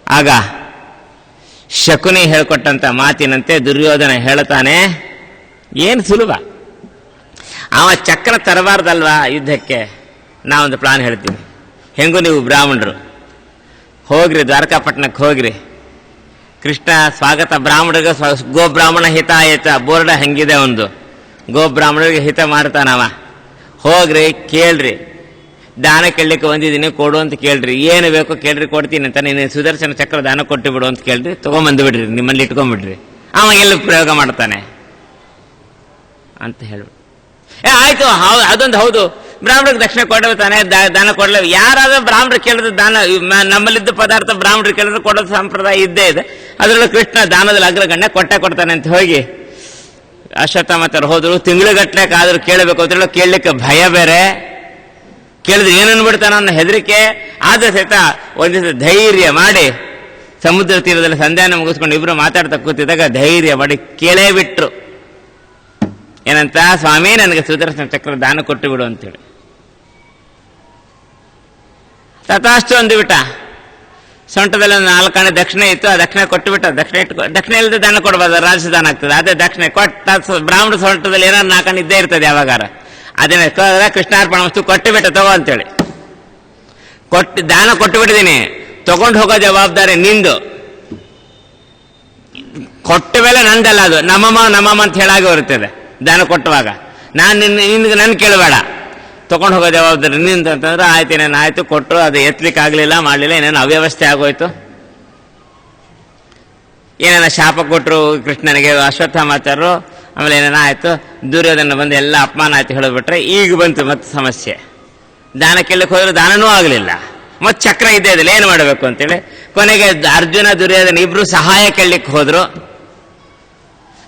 S1: ಆಗ ಶಕುನಿ ಹೇಳ್ಕೊಟ್ಟಂತ ಮಾತಿನಂತೆ ದುರ್ಯೋಧನ ಹೇಳ್ತಾನೆ, ಏನು ಸುಲಭ, ಅವ ಚಕ್ರ ತರಬಾರ್ದಲ್ವಾ ಯುದ್ಧಕ್ಕೆ, ನಾವೊಂದು ಪ್ಲಾನ್ ಹೇಳ್ತೀನಿ. ಹೆಂಗೂ ನೀವು ಬ್ರಾಹ್ಮಣರು ಹೋಗ್ರಿ, ದ್ವಾರಕಾಪಟ್ಟಣಕ್ಕೆ ಹೋಗ್ರಿ, ಕೃಷ್ಣ ಸ್ವಾಗತ ಬ್ರಾಹ್ಮಣರಿಗೆ ಗೋಬ್ರಾಹ್ಮಣ ಹಿತ ಆಯ್ತ ಬೋರ್ಡ ಹಂಗಿದೆ ಒಂದು, ಗೋಬ್ರಾಹ್ಮಣರಿಗೆ ಹಿತ ಮಾಡ್ತಾನವ. ಹೋಗ್ರಿ, ಕೇಳ್ರಿ, ದಾನ ಕೇಳಲಿಕ್ಕೆ ಬಂದಿದ್ದೀನಿ ಕೊಡು ಅಂತ ಕೇಳ್ರಿ, ಏನು ಬೇಕೋ ಕೇಳ್ರಿ ಕೊಡ್ತೀನಿ ಅಂತ, ನೀನು ಸುದರ್ಶನ ಚಕ್ರ ದಾನ ಕೊಟ್ಟು ಬಿಡು ಅಂತ ಕೇಳ್ರಿ, ತೊಗೊಂಬಂದು ಬಿಡ್ರಿ, ನಿಮ್ಮಲ್ಲಿ ಇಟ್ಕೊಂಡ್ಬಿಡ್ರಿ, ಅವ ಎಲ್ಲಿ ಪ್ರಯೋಗ ಮಾಡ್ತಾನೆ ಅಂತ ಹೇಳ್ಬಿಟ್ಟು ಆಯ್ತು. ಅದೊಂದು ಹೌದು, ಬ್ರಾಹ್ಮಣರಿಗೆ ದಕ್ಷಿಣ ಕೊಡಬೇಕು ತಾನೆ, ದಾನ ಕೊಡಲೇ. ಯಾರಾದ್ರೂ ಬ್ರಾಹ್ಮಣರು ಕೇಳಿದ್ರೆ ದಾನ, ನಮ್ಮಲ್ಲಿದ್ದ ಪದಾರ್ಥ ಬ್ರಾಹ್ಮಣರು ಕೇಳಿದ್ರೆ ಕೊಡೋದು ಸಂಪ್ರದಾಯ ಇದ್ದೇ ಇದೆ. ಅದರಲ್ಲೂ ಕೃಷ್ಣ ದಾನದಲ್ಲಿ ಅಗ್ರಗಣ್ಯ ಕೊಡ್ತಾನೆ ಅಂತ ಹೋಗಿ ಅಶ್ವತ್ಥಾಮತರು ಹೋದ್ರು. ತಿಂಗಳುಗಟ್ಟಲೆ ಆದ್ರೂ ಕೇಳಬೇಕು ಅಂತ ಕೇಳಲಿಕ್ಕೆ ಭಯ ಬೇರೆ, ಕೇಳಿದ್ರೆ ಏನನ್ನು ಬಿಡ್ತಾನೋ ಅನ್ನೋ ಹೆದರಿಕೆ. ಆದ್ರೆ ಸಹಿತ ಒಂದು ದಿವಸ ಧೈರ್ಯ ಮಾಡಿ ಸಮುದ್ರ ತೀರದಲ್ಲಿ ಸಂಧ್ಯಾನ ಮುಗಿಸ್ಕೊಂಡು ಇಬ್ರು ಮಾತಾಡ್ತಾ ಕೂತಿದ್ದಾಗ ಧೈರ್ಯ ಮಾಡಿ ಕೇಳೇ ಬಿಟ್ರು. ಏನಂತ, ಸ್ವಾಮಿ ನನಗೆ ಸುದರ್ಶನ ಚಕ್ರ ದಾನ ಕೊಟ್ಟು ಬಿಡು ಅಂತೇಳಿ. ತಥಾಸ್ತು ಅಂದುಬಿಟ್ಟ. ಸೊಂಟದಲ್ಲಿ ಒಂದು 4 ಆಣೆ ದಕ್ಷಿಣೆ ಇತ್ತು, ಆ ದಕ್ಷಿಣೆ ಕೊಟ್ಟು ಬಿಟ್ಟ. ದಕ್ಷಿಣೆ ಇಲ್ಲದೆ ದಾನ ಕೊಡಬಾರ್ದು, ರಾಜದಾನ ಆಗ್ತದೆ. ಅದೇ ದಕ್ಷಿಣೆ ಕೊಟ್ಟ, ಬ್ರಾಹ್ಮಣ ಸೊಂಟದಲ್ಲಿ ಏನಾದ್ರು 4 ಆಣೆ ಇದ್ದೇ ಇರ್ತದೆ ಯಾವಾಗಾರ. ಅದನ್ನೇ ಕೃಷ್ಣಾರ್ಪಣ ವಸ್ತು ಕೊಟ್ಟು ಬಿಟ್ಟ, ತಗೋ ಅಂತೇಳಿ ದಾನ ಕೊಟ್ಟು ಬಿಟ್ಟಿದ್ದೀನಿ, ತಗೊಂಡು ಹೋಗೋ ಜವಾಬ್ದಾರಿ ನಿಂದು. ಕೊಟ್ಟ ಮೇಲೆ ನಂದಲ್ಲ, ಅದು ನಮ್ಮಮ್ಮ ಅಂತ ಹೇಳಾಗಿ ಬರುತ್ತದೆ ದಾನ ಕೊಟ್ಟುವಾಗ. ನಿನ್ಗೆ ನನ್ ಕೇಳಬೇಡ, ತಗೊಂಡು ಹೋಗೋ ಜವಾಬ್ದಾರಿ ನಿಂದು ಅಂತಂದ್ರೆ ಆಯ್ತು. ಏನೇನು ಆಯ್ತು, ಕೊಟ್ಟರು, ಅದು ಎತ್ತಲಿಕ್ಕೆ ಆಗಲಿಲ್ಲ, ಮಾಡಲಿಲ್ಲ, ಏನೇನು ಅವ್ಯವಸ್ಥೆ ಆಗೋಯ್ತು. ಏನೇನ ಶಾಪ ಕೊಟ್ಟರು ಕೃಷ್ಣನಿಗೆ ಅಶ್ವತ್ಥಾಮಾಚಾರ್ಯರು. ಆಮೇಲೆ ಏನೇನ ಆಯ್ತು, ದುರ್ಯೋಧನ ಬಂದು ಎಲ್ಲ ಅಪಮಾನ ಆಯ್ತು ಹೇಳಿಬಿಟ್ರೆ. ಈಗ ಬಂತು ಮತ್ತೆ ಸಮಸ್ಯೆ. ದಾನ ಕೇಳಕ್ಕೆ ಹೋದ್ರೆ ದಾನನೂ ಆಗಲಿಲ್ಲ, ಮತ್ತೆ ಚಕ್ರ ಇದ್ದೇ ಇದಿಲ್ಲ, ಏನು ಮಾಡಬೇಕು ಅಂತೇಳಿ ಕೊನೆಗೆ ಅರ್ಜುನ ದುರ್ಯೋಧನ ಇಬ್ರು ಸಹಾಯ ಕೇಳಲಿಕ್ಕೆ ಹೋದ್ರು.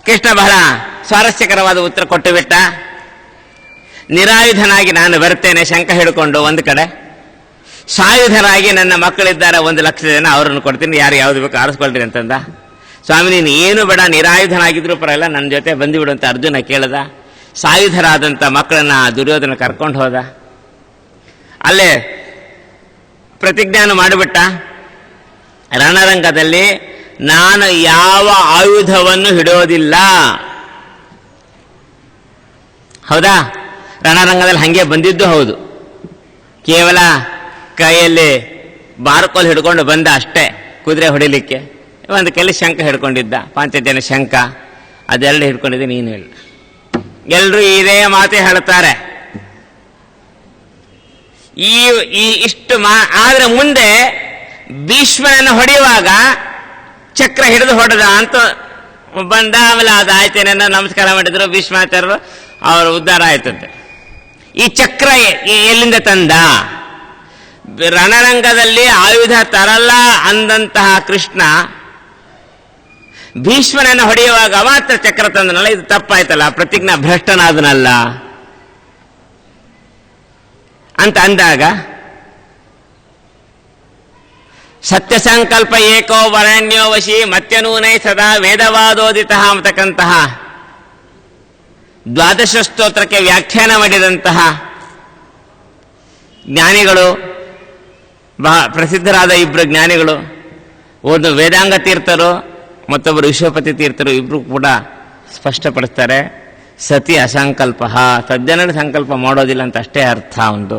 S1: ಕೃಷ್ಣ ಬಹಳ ಸ್ವಾರಸ್ಯಕರವಾದ ಉತ್ತರ ಕೊಟ್ಟು ಬಿಟ್ಟ. ನಿರಾಯುಧನಾಗಿ ನಾನು ಬರ್ತೇನೆ ಶಂಖ ಹಿಡ್ಕೊಂಡು ಒಂದು ಕಡೆ, ಸಾಯುಧರಾಗಿ ನನ್ನ ಮಕ್ಕಳಿದ್ದಾರೆ 1,00,000 ಜನ, ಅವರನ್ನು ಕೊಡ್ತೀನಿ, ಯಾರು ಯಾವ್ದು ಬೇಕು ಆರಿಸ್ಕೊಳ್ರಿ ಅಂತಂದ. ಸ್ವಾಮಿ ನೀನು ಏನು ಬೇಡ, ನಿರಾಯುಧನಾಗಿದ್ರು ಪರವಾಗಿಲ್ಲ, ನನ್ನ ಜೊತೆ ಬಂದುಬಿಡು ಅಂತ ಅರ್ಜುನ ಕೇಳ್ದ. ಸಾಯುಧರಾದಂಥ ಮಕ್ಕಳನ್ನ ದುರ್ಯೋಧನ ಕರ್ಕೊಂಡು ಹೋದ. ಅಲ್ಲೇ ಪ್ರತಿಜ್ಞಾನ ಮಾಡಿಬಿಟ್ಟ, ರಣರಂಗದಲ್ಲಿ ನಾನು ಯಾವ ಆಯುಧವನ್ನು ಹಿಡಿಯೋದಿಲ್ಲ. ಹೌದಾ, ರಣರಂಗದಲ್ಲಿ ಹಂಗೆ ಬಂದಿದ್ದು ಹೌದು, ಕೇವಲ ಕೈಯಲ್ಲಿ ಬಾರ್ಕೋಲ್ ಹಿಡ್ಕೊಂಡು ಬಂದ ಅಷ್ಟೇ, ಕುದುರೆ ಹೊಡಿಲಿಕ್ಕೆ. ಒಂದು ಕೈಲಿ ಶಂಖ ಹಿಡ್ಕೊಂಡಿದ್ದ, ಪಾಂಚಜನ್ಯ ಶಂಖ, ಅದೆರಡು ಹಿಡ್ಕೊಂಡಿದ್ದೆ, ನೀನು ಇಲ್ಲ. ಎಲ್ಲರೂ ಇದೇ ಮಾತೇ ಹೇಳ್ತಾರೆ. ಇಷ್ಟು ಆದ್ರೆ ಮುಂದೆ ಭೀಷ್ಮನನ್ನು ಹೊಡೆಯುವಾಗ ಚಕ್ರ ಹಿಡಿದು ಹೊಡೆದ ಅಂತ ಬಂದ. ಆಮೇಲೆ ಅದಾಯ್ತೇನೆಲ್ಲ ನಮಸ್ಕಾರ ಮಾಡಿದ್ರು ಭೀಷ್ಮಾಚಾರ್ಯರು, ಅವರ ಉದ್ಧಾರ ಆಯ್ತಂತೆ. ಈ ಚಕ್ರ ಎಲ್ಲಿಂದ ತಂದ? ರಣರಂಗದಲ್ಲಿ ಆಯುಧ ತರಲ್ಲ ಅಂದಂತಹ ಕೃಷ್ಣ ಭೀಷ್ಮನನ್ನು ಹೊಡೆಯುವಾಗ ಮಾತ್ರ ಚಕ್ರ ತಂದನಲ್ಲ, ಇದು ತಪ್ಪಾಯ್ತಲ್ಲ, ಪ್ರತಿಜ್ಞಾ ಭ್ರಷ್ಟನಾದನಲ್ಲ ಅಂತ ಅಂದಾಗ, ಸತ್ಯ ಸಂಕಲ್ಪ ಏಕೋ ವರಣ್ಯೋ ವಶಿ ಮತ್ಯನೂನೈ ಸದಾ ವೇದವಾದೋದಿತ ಅಂತಕ್ಕಂತಹ ದ್ವಾದಶ ಸ್ತೋತ್ರಕ್ಕೆ ವ್ಯಾಖ್ಯಾನ ಮಾಡಿದಂತಹ ಜ್ಞಾನಿಗಳು, ಪ್ರಸಿದ್ಧರಾದ ಇಬ್ಬರು ಜ್ಞಾನಿಗಳು, ಒಂದು ವೇದಾಂಗ ತೀರ್ಥರು, ಮತ್ತೊಬ್ಬರು ವಿಶ್ವಪತಿ ತೀರ್ಥರು, ಇಬ್ರು ಕೂಡ ಸ್ಪಷ್ಟಪಡಿಸ್ತಾರೆ, ಸತಿ ಅಸಂಕಲ್ಪ, ಸಜ್ಜನರ ಸಂಕಲ್ಪ ಮಾಡೋದಿಲ್ಲ ಅಂತ ಅಷ್ಟೇ ಅರ್ಥ ಒಂದು.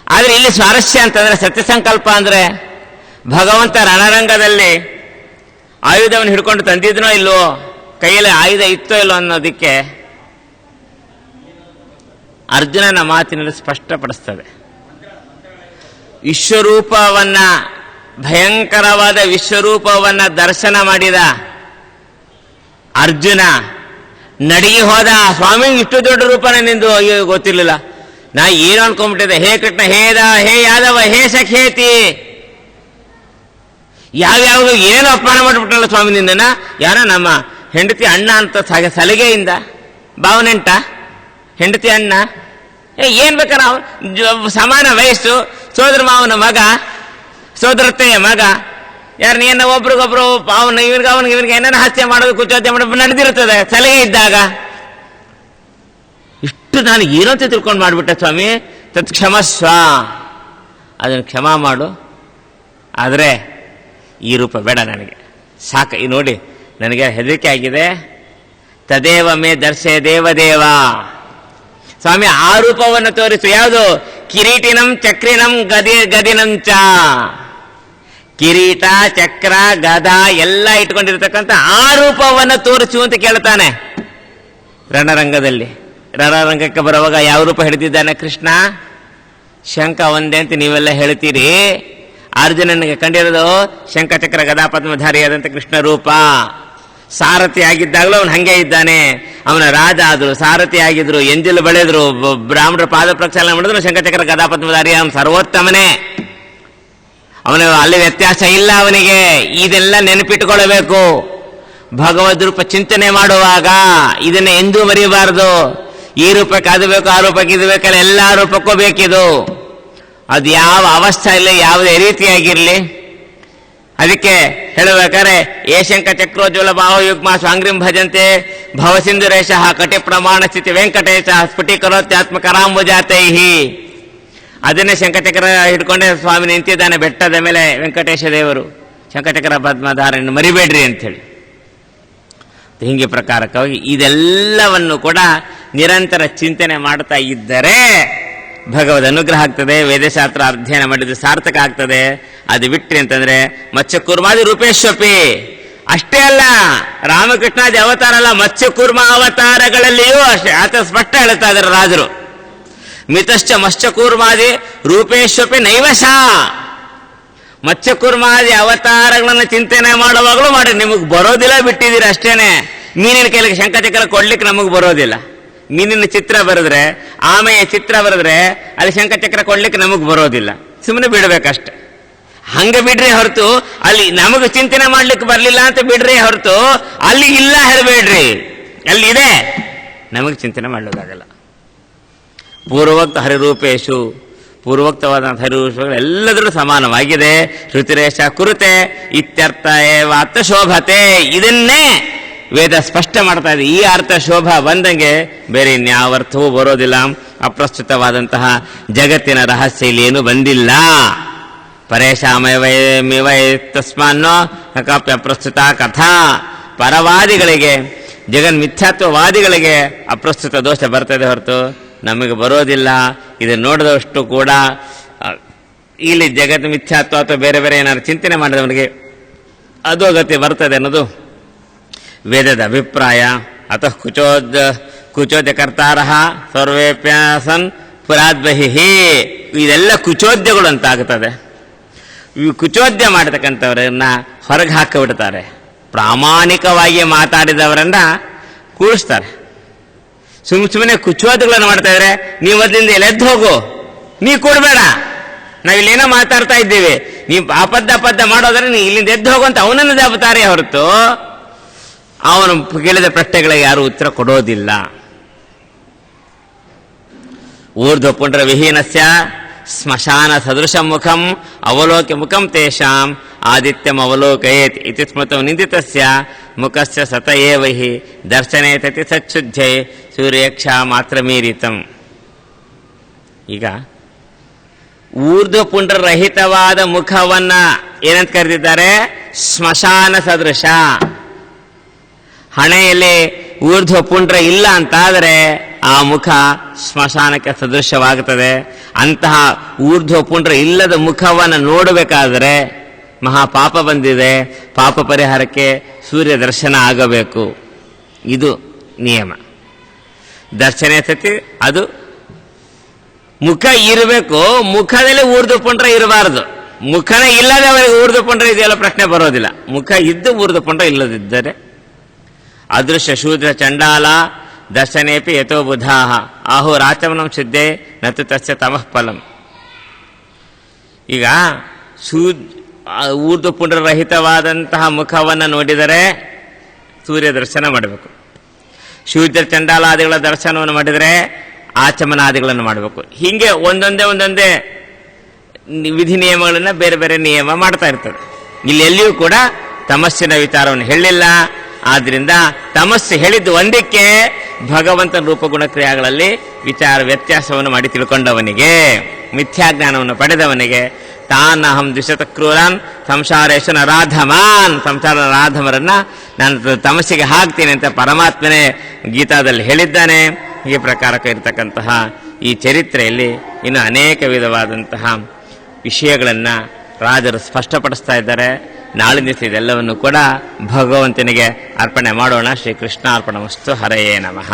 S1: ಆದ್ರೆ ಇಲ್ಲಿ ಸ್ವಾರಸ್ಯ ಅಂತಂದ್ರೆ, ಸತ್ಯ ಸಂಕಲ್ಪ ಅಂದ್ರೆ ಭಗವಂತ ರಣರಂಗದಲ್ಲಿ ಆಯುಧವನ್ನು ಹಿಡ್ಕೊಂಡು ತಂದಿದ್ನೋ ಇಲ್ಲೋ, ಕೈಯಲ್ಲಿ ಆಯುಧ ಇತ್ತೋ ಇಲ್ಲೋ ಅನ್ನೋದಕ್ಕೆ ಅರ್ಜುನನ ಮಾತಿನಲ್ಲಿ ಸ್ಪಷ್ಟಪಡಿಸ್ತದೆ. ವಿಶ್ವರೂಪವನ್ನ, ಭಯಂಕರವಾದ ವಿಶ್ವರೂಪವನ್ನ ದರ್ಶನ ಮಾಡಿದ ಅರ್ಜುನ ನಡಿಗೆ ಹೋದ. ಸ್ವಾಮಿ ಇಷ್ಟು ದೊಡ್ಡ ರೂಪನೇ ನಿಂದು, ಅಯ್ಯೋ ಗೊತ್ತಿರ್ಲಿಲ್ಲ, ನಾ ಏನು ಅನ್ಕೊಂಡ್ಬಿಟ್ಟಿದೆ. ಹೇ ಕೃಷ್ಣ, ಹೇ ಯಾದವ, ಹೇ ಸಖೇತಿ, ಯಾವ್ಯಾವ ಏನು ಅಪಮಾನ ಮಾಡಿಬಿಟ್ರಲ್ಲ ಸ್ವಾಮಿ ನಿಂದನ. ಯಾರ ನಮ್ಮ ಹೆಂಡತಿ ಅಣ್ಣ ಅಂತ ಸಲಿಗೆಯಿಂದ ಭಾವನೆಂಟ ಹೆಂಡತಿ ಅಣ್ಣ ಏನ್ ಬೇಕಾರೆ ಸಮಾನ ವಯಸ್ಸು, ಸೋದರ ಮಾವನ ಮಗ, ಸೋದರತ್ತೆಯ ಮಗ, ಯಾರು ನೀನ ಒಬ್ರಿಗೊಬ್ರು ಇವನಿಗೆ ಏನೇನು ಹಾಸ್ಯ ಮಾಡೋದು ಕುಚೋದ್ಯ ಮಾಡೋದು ನಡೆದಿರುತ್ತದೆ ಸಲಿಗೆ ಇದ್ದಾಗ. ಇಷ್ಟು ನಾನು ಏನಂತ ತಿಳ್ಕೊಂಡು ಮಾಡಿಬಿಟ್ಟೆ ಸ್ವಾಮಿ, ತತ್ ಕ್ಷಮಸ್ವ, ಅದನ್ನು ಕ್ಷಮಾ ಮಾಡು. ಆದರೆ ಈ ರೂಪ ಬೇಡ ನನಗೆ, ಸಾಕು. ಈ ನೋಡಿ ನನಗೆ ಹೆದರಿಕೆ ಆಗಿದೆ. ತದೇವ ಮೇ ದರ್ಶೆ ದೇವದೇವ. ಸ್ವಾಮಿ ಆ ರೂಪವನ್ನು ತೋರಿಸು. ಯಾವುದು? ಕಿರೀಟಿನಂ ಚಕ್ರಿನಂ ಗದಿನಂಚ. ಕಿರೀಟ, ಚಕ್ರ, ಗದ ಎಲ್ಲ ಇಟ್ಕೊಂಡಿರ್ತಕ್ಕಂಥ ಆ ರೂಪವನ್ನು ತೋರಿಸು ಅಂತ ಕೇಳ್ತಾನೆ ರಣರಂಗದಲ್ಲಿ. ರಣರಂಗಕ್ಕೆ ಬರುವಾಗ ಯಾವ ರೂಪ ಹಿಡಿದಿದ್ದಾನೆ ಕೃಷ್ಣ? ಶಂಖ ಒಂದೇ ಅಂತ ನೀವೆಲ್ಲ ಹೇಳ್ತೀರಿ. ಅರ್ಜುನನಿಗೆ ಕಂಡಿರೋದು ಶಂಖಚಕ್ರ ಗದಾಪದ್ಮಧಾರಿಯಾದಂಥ ಕೃಷ್ಣ ರೂಪ. ಸಾರಥಿ ಆಗಿದ್ದಾಗಲೂ ಅವನು ಹಂಗೆ ಇದ್ದಾನೆ. ಅವನ ರಾಜ ಆದ್ರು, ಸಾರಥಿ ಆಗಿದ್ರು, ಎಂಜಿಲು ಬೆಳೆದ್ರು, ಬ್ರಾಹ್ಮಣರ ಪಾದ ಪ್ರಕ್ಷಾಲನೆ ಮಾಡಿದ್ರು, ಶಂಖಚಕ್ರ ಗದಾಪದ್ಮಧಾರಿ ಅವನು ಸರ್ವೋತ್ತಮನೇ. ಅವನು ಅಲ್ಲಿ ವ್ಯತ್ಯಾಸ ಇಲ್ಲ ಅವನಿಗೆ. ಇದೆಲ್ಲ ನೆನಪಿಟ್ಟುಕೊಳ್ಳಬೇಕು. ಭಗವದ್ ರೂಪ ಚಿಂತನೆ ಮಾಡುವಾಗ ಇದನ್ನ ಎಂದೂ ಮರೆಯಬಾರದು. ಈ ರೂಪಕ್ಕೆ ಅದು ಬೇಕು, ಆ ರೂಪಕ್ಕೆ ಇದು ಬೇಕಲ್ಲ, ಎಲ್ಲ ರೂಪಕ್ಕೂ ಬೇಕಿದು. ಅದು ಯಾವ ಅವಸ್ಥೆ ಇಲ್ಲ, ಯಾವುದೇ ರೀತಿಯಾಗಿರಲಿ. ಅದಕ್ಕೆ ಹೇಳಬೇಕಾದ್ರೆ ಏಶಂಕ ಚಕ್ರೋಜ್ವಲ ಭಾವಯುಗ್ಮ ಸ್ವಾಂಗ್ರಿಂ ಭಜಂತೆ ಭವಸಿಂಧುರೇಶ ಕಟಿ ಪ್ರಮಾಣ ಸ್ಥಿತಿ ವೆಂಕಟೇಶ ಸ್ಫುಟೀಕರೋತ್ಯಾತ್ಮಕರಾಂಬುಜಾತೈಹಿ. ಅದನ್ನೇ ಶಂಖಚಕ್ರ ಹಿಡ್ಕೊಂಡೆ ಸ್ವಾಮಿ ನಿಂತಿದ್ದಾನೆ ಬೆಟ್ಟದ ಮೇಲೆ ವೆಂಕಟೇಶ ದೇವರು. ಶಂಖಚಕ್ರ ಪದ್ಮಧಾರನ್ನು ಮರಿಬೇಡ್ರಿ ಅಂಥೇಳಿ. ಹಿಂಗೆ ಪ್ರಕಾರಕ್ಕಾಗಿ ಇದೆಲ್ಲವನ್ನು ಕೂಡ ನಿರಂತರ ಚಿಂತನೆ ಮಾಡ್ತಾ ಇದ್ದರೆ ಭಗವದ್ ಅನುಗ್ರಹ ಆಗ್ತದೆ. ವೇದಶಾಸ್ತ್ರ ಅಧ್ಯಯನ ಮಾಡಿದ್ರೆ ಸಾರ್ಥಕ ಆಗ್ತದೆ. ಅದು ಬಿಟ್ರಿ ಅಂತಂದ್ರೆ ಮತ್ಸ್ಯಕೂರ್ಮಾದಿ ರೂಪೇಶ್ವಪಿ. ಅಷ್ಟೇ ಅಲ್ಲ, ರಾಮಕೃಷ್ಣಾದಿ ಅವತಾರ ಅಲ್ಲ, ಮತ್ಸ್ಯಕೂರ್ಮ ಅವತಾರಗಳಲ್ಲಿಯೂ ಅಷ್ಟೇ ಆತ ಸ್ಪಷ್ಟ ಹೇಳ್ತಾ ಇದ್ದಾರೆ ರಾಜರು. ಮಿತಶ್ಚ ಮತ್ಸ್ಯಕೂರ್ಮಾದಿ ರೂಪೇಶ್ವಪಿ ನೈವಶ. ಮತ್ಸ್ಯಕೂರ್ಮಾದಿ ಅವತಾರಗಳನ್ನು ಚಿಂತನೆ ಮಾಡುವಾಗಲೂ ಮಾಡಿ, ನಿಮಗೆ ಬರೋದಿಲ್ಲ ಬಿಟ್ಟಿದ್ದೀರಿ ಅಷ್ಟೇನೆ. ಮೀನಿನ ಕೈಲಿಗೆ ಶಂಖಚಕ್ರ ಕೊಡ್ಲಿಕ್ಕೆ ನಮಗೆ ಬರೋದಿಲ್ಲ. ಮೀನಿನ ಚಿತ್ರ ಬರೆದ್ರೆ, ಆಮೆಯ ಚಿತ್ರ ಬರೆದ್ರೆ ಅಲ್ಲಿ ಶಂಖಚಕ್ರ ಕೊಡ್ಲಿಕ್ಕೆ ನಮಗೆ ಬರೋದಿಲ್ಲ. ಸುಮ್ಮನೆ ಬಿಡ್ಬೇಕಷ್ಟೆ. ಹಂಗೆ ಬಿಡ್ರಿ ಹೊರತು ಅಲ್ಲಿ ನಮಗೆ ಚಿಂತನೆ ಮಾಡ್ಲಿಕ್ಕೆ ಬರಲಿಲ್ಲ ಅಂತ ಬಿಡ್ರಿ ಹೊರತು ಅಲ್ಲಿ ಇಲ್ಲ ಹೇಳಬೇಡ್ರಿ. ಅಲ್ಲಿ ಇದೆ, ನಮಗೆ ಚಿಂತನೆ ಮಾಡಲಿಕ್ಕಾಗಲ್ಲ. ಪೂರ್ವೋಕ್ತ ಹರಿರೂಪೇಶು, ಪೂರ್ವೋಕ್ತವಾದ ಹರಿರೂಪಗಳು ಎಲ್ಲದರೂ ಸಮಾನವಾಗಿದೆ. ಶ್ರುತಿರೇಶ ಕುರುತೆ ಇತ್ಯರ್ಥ ಏವಾರ್ಥ ಶೋಭತೆ. ಇದನ್ನೇ ವೇದ ಸ್ಪಷ್ಟ ಮಾಡ್ತಾ ಇದೆ. ಈ ಅರ್ಥ ಶೋಭಾ ಬಂದಂಗೆ ಬೇರೆ ಇನ್ಯಾವ ಅರ್ಥವೂ ಬರೋದಿಲ್ಲ. ಅಪ್ರಸ್ತುತವಾದಂತಹ ಜಗತ್ತಿನ ರಹಸ್ಯ ಇಲ್ಲಿ ಏನು ಬಂದಿಲ್ಲ. ಪರೇಶಾಮಯಮಿವ ತಸ್ಮಾನ್ನೋ ಕಾಪ್ಯ ಪ್ರಸ್ತುತ ಕಥಾ. ಪರವಾದಿಗಳಿಗೆ, ಜಗನ್ಮಿಥ್ಯಾತ್ವವಾದಿಗಳಿಗೆ ಅಪ್ರಸ್ತುತ ದೋಷ ಬರ್ತದೆ ಹೊರತು ನಮಗೆ ಬರೋದಿಲ್ಲ. ಇದನ್ನು ನೋಡಿದಷ್ಟು ಕೂಡ ಇಲ್ಲಿ ಜಗತ್ ಮಿಥ್ಯಾತ್ವ ಅಥವಾ ಬೇರೆ ಬೇರೆ ಏನಾದ್ರು ಚಿಂತನೆ ಮಾಡಿದವನಿಗೆ ಅಧೋಗತಿ ಬರ್ತದೆ ಅನ್ನೋದು ವೇದದ ಅಭಿಪ್ರಾಯ. ಅತಃ ಕುಚೋದ್ಯ ಕರ್ತಾರಃ ಸರ್ವೇಪ್ಯಾಸನ್ ಪುರಾದ್ಬಹಿ. ಇದೆಲ್ಲ ಕುಚೋದ್ಯಗಳು ಅಂತ ಆಗ್ತದೆ. ಈ ಕುಚೋದ್ಯ ಮಾಡತಕ್ಕಂಥವ್ರನ್ನ ಹೊರಗೆ ಹಾಕಿಬಿಡ್ತಾರೆ. ಪ್ರಾಮಾಣಿಕವಾಗಿ ಮಾತಾಡಿದವರನ್ನ ಕೂಡಿಸ್ತಾರೆ. ಸುಮ್ಮನೆ ಕುಚೋದ್ಯಗಳನ್ನು ಮಾಡ್ತಾ ಇದ್ರೆ, ನೀವು ಅದರಿಂದ ಎದ್ದು ಹೋಗು, ನೀ ಕೊಡಬೇಡ, ನಾವಿಲ್ಲೇನೋ ಮಾತಾಡ್ತಾ ಇದ್ದೀವಿ, ನೀವು ಅಪದ್ಧ ಮಾಡೋದ್ರೆ ನೀ ಇಲ್ಲಿಂದ ಎದ್ದು ಹೋಗುವಂತ ಅವನನ್ನು ದಬ್ಬುತ್ತಾರೆ ಹೊರತು ಅವನು ಕೇಳಿದ ಪ್ರಶ್ನೆಗಳಿಗೆ ಯಾರು ಉತ್ತರ ಕೊಡೋದಿಲ್ಲ. ಊರ್ಧ್ವ ಪುಂಡ್ರ ವಿಹೀನಸ್ಯ ಸ್ಮಶಾನ ಸದೃಶ ಮುಖಂ ಅವಲೋಕ್ಯ ಮುಖಂ ತೇಷಾಂ ಆದಿತ್ಯಂ ಅವಲೋಕಯೇತ್ ಇತಿ ಸ್ಮೃತಂ ನಿಂದಿತಸ್ಯ ಮುಖಸ್ಯ ಸತ ಏವ ಹಿ ದರ್ಶನೇ ತತಿ ಸಚ್ಛುದ್ಧೈ ಸೂರ್ಯಕ್ಷ ಮಾತ್ರ ಮೀರಿತಂ. ಈಗ ಊರ್ಧ್ವ ಪುಂಡ್ರ ರಹಿತವಾದ ಮುಖವನ್ನ ಏನಂತ ಕರೆದಿದ್ದಾರೆ? ಸ್ಮಶಾನ ಸದೃಶ. ಹಣೆಯಲ್ಲಿ ಊರ್ಧ್ವ ಪುಂಡ್ರ ಇಲ್ಲ ಅಂತಾದರೆ ಆ ಮುಖ ಸ್ಮಶಾನಕ್ಕೆ ಸದೃಶವಾಗುತ್ತದೆ. ಅಂತಹ ಊರ್ಧ್ವ ಪುಂಡ್ರ ಇಲ್ಲದ ಮುಖವನ್ನು ನೋಡಬೇಕಾದರೆ ಮಹಾಪಾಪ ಬಂದಿದೆ. ಪಾಪ ಪರಿಹಾರಕ್ಕೆ ಸೂರ್ಯ ದರ್ಶನ ಆಗಬೇಕು. ಇದು ನಿಯಮ. ದರ್ಶನ ಸತಿ ಅದು ಮುಖ ಇರಬೇಕು. ಮುಖದಲ್ಲಿ ಊರ್ಧ್ವ ಪುಂಡ್ರ ಇರಬಾರದು. ಮುಖನೇ ಇಲ್ಲದವರಿಗೆ ಊರ್ಧ್ವ ಪುಂಡ್ರ ಇದೆಯಲ್ಲ ಪ್ರಶ್ನೆ ಬರೋದಿಲ್ಲ. ಮುಖ ಇದ್ದು ಊರ್ಧ್ವ ಪುಂಡ್ರ ಇಲ್ಲದಿದ್ದರೆ ಅದೃಶ್ಯ ಶೂದ್ರ ಚಂಡಾಲ ದರ್ಶನೇಪಿ ಯಥೋ ಬುಧಾಹ ಆಹುರಾಚಮನಂ ಸಿದ್ಧೇ ನತು ತಸ್ಯ ತಮಃ ಫಲಂ. ಈಗ ಊರ್ಧ್ವ ಪುಂಡ್ರರಹಿತವಾದಂತಹ ಮುಖವನ್ನು ನೋಡಿದರೆ ಸೂರ್ಯ ದರ್ಶನ ಮಾಡಬೇಕು. ಶೂದ್ರ ಚಂಡಾಲಾದಿಗಳ ದರ್ಶನವನ್ನು ಮಾಡಿದರೆ ಆಚಮನಾದಿಗಳನ್ನು ಮಾಡಬೇಕು. ಹೀಗೆ ಒಂದೊಂದೇ ವಿಧಿ ನಿಯಮಗಳನ್ನು ಬೇರೆ ಬೇರೆ ನಿಯಮ ಮಾಡ್ತಾ ಇರ್ತದೆ. ಇಲ್ಲಿ ಎಲ್ಲಿಯೂ ಕೂಡ ತಮಸ್ಸಿನ ವಿಚಾರವನ್ನು ಹೇಳಿಲ್ಲ. ಆದ್ರಿಂದ ತಮಸ್ಸು ಹೇಳಿದ್ದು ಒಂದಕ್ಕೆ, ಭಗವಂತನ ರೂಪಗುಣ ಕ್ರಿಯಾಗಳಲ್ಲಿ ವಿಚಾರ ವ್ಯತ್ಯಾಸವನ್ನು ಮಾಡಿ ತಿಳ್ಕೊಂಡವನಿಗೆ, ಮಿಥ್ಯಾಜ್ಞಾನವನ್ನು ಪಡೆದವನಿಗೆ, ತಾನಹಂ ದ್ವಿಷತ ಕ್ರೂರಾನ್ ಸಂಸಾರೇಶ ನರಾಧಮಾನ್, ಸಂಸಾರ ರಾಧಮರನ್ನ ನಾನು ತಮಸ್ಸಿಗೆ ಹಾಕ್ತೀನಿ ಅಂತ ಪರಮಾತ್ಮನೇ ಗೀತಾದಲ್ಲಿ ಹೇಳಿದ್ದಾನೆ. ಈ ಪ್ರಕಾರಕ್ಕೆ ಇರತಕ್ಕಂತಹ ಈ ಚರಿತ್ರೆಯಲ್ಲಿ ಇನ್ನು ಅನೇಕ ವಿಧವಾದಂತಹ ವಿಷಯಗಳನ್ನು ರಾಜರು ಸ್ಪಷ್ಟಪಡಿಸ್ತಾ ಇದ್ದಾರೆ. ನಾಳಿನ ದಿವಸ ಇದೆಲ್ಲವನ್ನು ಕೂಡ ಭಗವಂತನಿಗೆ ಅರ್ಪಣೆ ಮಾಡೋಣ. ಶ್ರೀಕೃಷ್ಣ ಅರ್ಪಣಮಸ್ತು. ಹರಯೇ ನಮಃ.